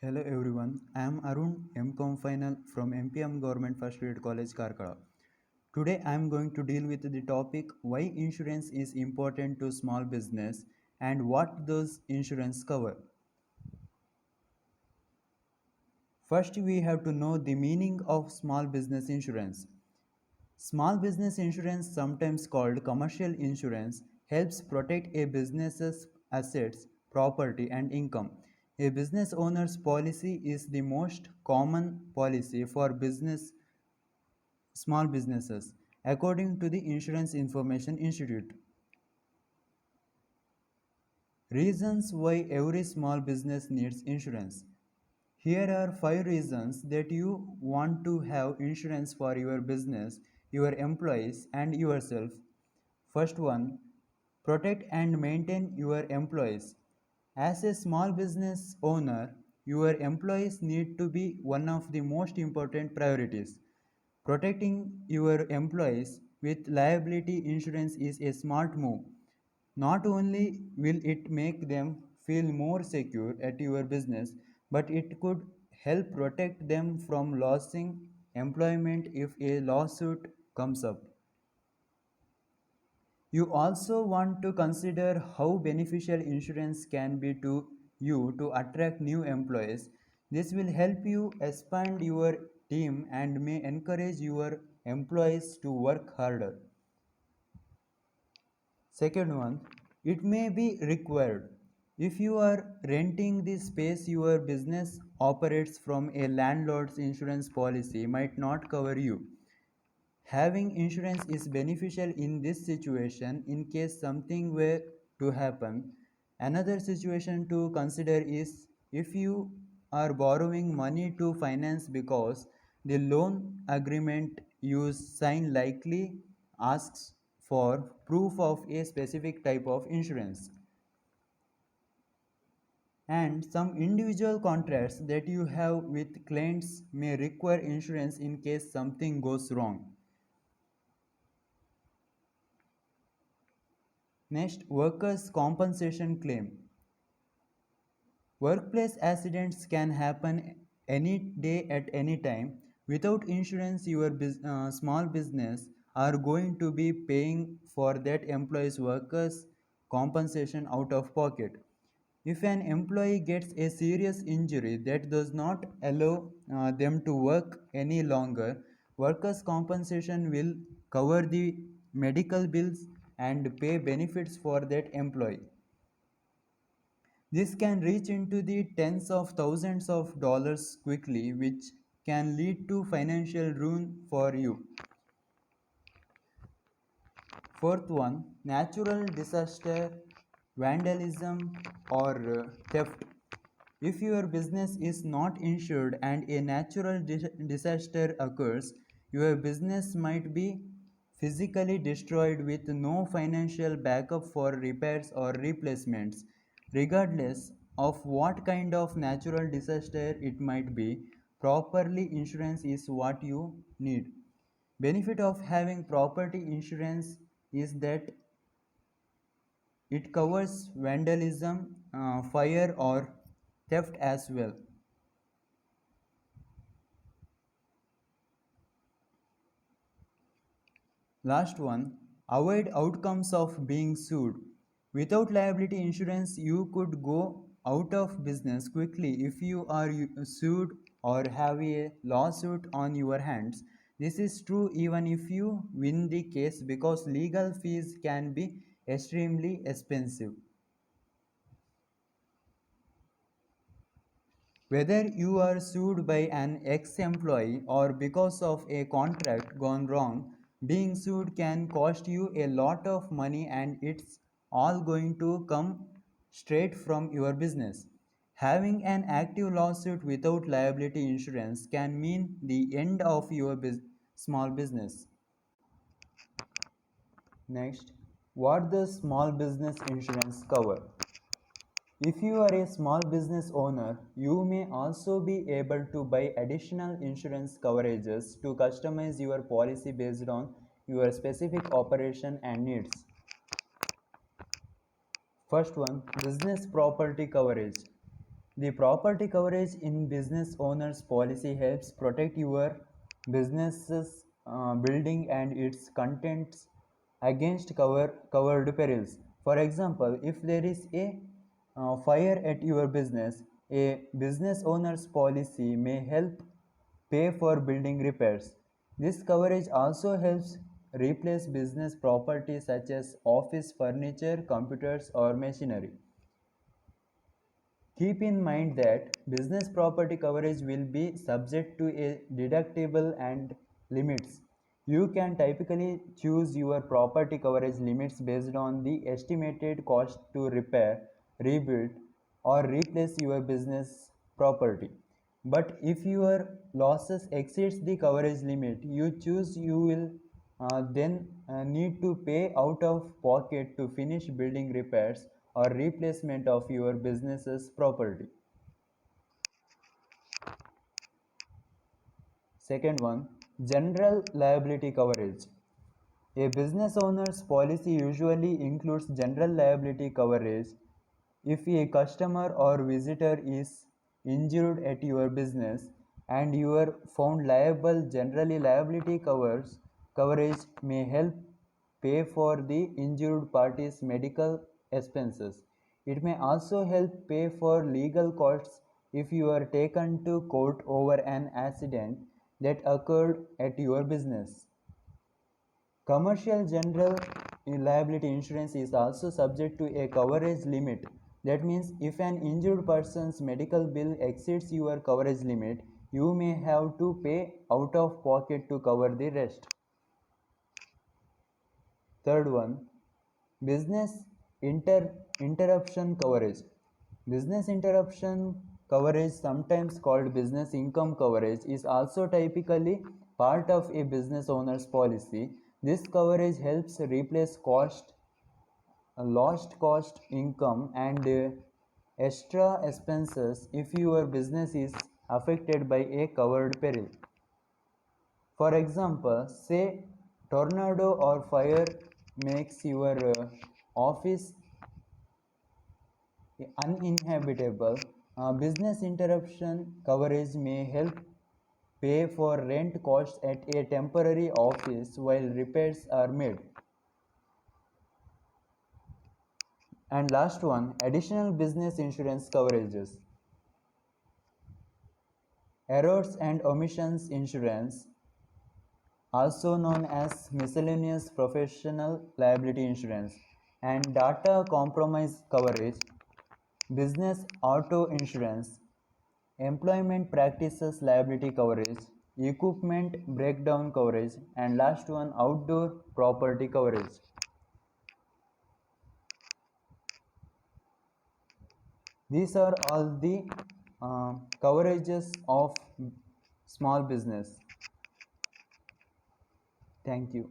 Hello everyone, I am Arun, MCom final from MPM Government First Grade College, Karkala. Today I am going to deal with the topic why insurance is important to small business and what those insurance cover. First, we have to know the meaning of small business insurance. Small business insurance, sometimes called commercial insurance, helps protect a business's assets, property, and income. A business owner's policy is the most common policy for small businesses, according to the Insurance Information Institute. Reasons why every small business needs insurance. Here are 5 reasons that you want to have insurance for your business, your employees, and yourself. First one, protect and maintain your employees. As a small business owner, your employees need to be one of the most important priorities. Protecting your employees with liability insurance is a smart move. Not only will it make them feel more secure at your business, but it could help protect them from losing employment if a lawsuit comes up. You also want to consider how beneficial insurance can be to you to attract new employees. This will help you expand your team and may encourage your employees to work harder. Second one, it may be required. If you are renting the space your business operates from, a landlord's insurance policy might not cover you. Having insurance is beneficial in this situation in case something were to happen. Another situation to consider is if you are borrowing money to finance because the loan agreement you sign likely asks for proof of a specific type of insurance. And some individual contracts that you have with clients may require insurance in case something goes wrong. Next, workers' compensation claim. Workplace accidents can happen any day at any time. Without insurance, your small business are going to be paying for that employee's workers' compensation out of pocket. If an employee gets a serious injury that does not allow them to work any longer, workers' compensation will cover the medical bills and pay benefits for that employee. This can reach into the tens of thousands of dollars quickly, which can lead to financial ruin for you. Fourth one, natural disaster, vandalism, or theft. If your business is not insured and a natural disaster occurs, your business might be physically destroyed with no financial backup for repairs or replacements. Regardless of what kind of natural disaster it might be, properly insurance is what you need. Benefit of having property insurance is that it covers vandalism, fire, or theft as well. Last one, avoid outcomes of being sued. Without liability insurance, you could go out of business quickly if you are sued or have a lawsuit on your hands. This is true even if you win the case because legal fees can be extremely expensive. Whether you are sued by an ex employee or because of a contract gone wrong, being sued can cost you a lot of money and it's all going to come straight from your business. Having an active lawsuit without liability insurance can mean the end of your small business. Next, what does small business insurance cover? If you are a small business owner, you may also be able to buy additional insurance coverages to customize your policy based on your specific operation and needs. First one, business property coverage. The property coverage in business owners policy helps protect your business's building and its contents against covered perils. For example, if there is a fire at your business, a business owner's policy may help pay for building repairs. This coverage also helps replace business property such as office furniture, computers, or machinery. Keep in mind that business property coverage will be subject to a deductible and limits. You can typically choose your property coverage limits based on the estimated cost to repair, rebuild, or replace your business property. But if your losses exceeds the coverage limit you will then need to pay out of pocket to finish building repairs or replacement of your business's property. Second one, general liability coverage. A business owner's policy usually includes general liability coverage. If a customer or visitor is injured at your business and you are found liable, generally liability coverage may help pay for the injured party's medical expenses. It may also help pay for legal costs if you are taken to court over an accident that occurred at your business. Commercial general liability insurance is also subject to a coverage limit. That means if an injured person's medical bill exceeds your coverage limit, you may have to pay out of pocket to cover the rest. Third one, business interruption coverage. Business interruption coverage, sometimes called business income coverage, is also typically part of a business owner's policy. This coverage helps replace lost cost income and extra expenses if your business is affected by a covered peril. For example, say tornado or fire makes your office uninhabitable. Business interruption coverage may help pay for rent costs at a temporary office while repairs are made. And last one, additional business insurance coverages. Errors and omissions insurance, also known as miscellaneous professional liability insurance, and data compromise coverage, business auto insurance, employment practices liability coverage, equipment breakdown coverage, and last one, outdoor property coverage. These are all the coverages of small business. Thank you.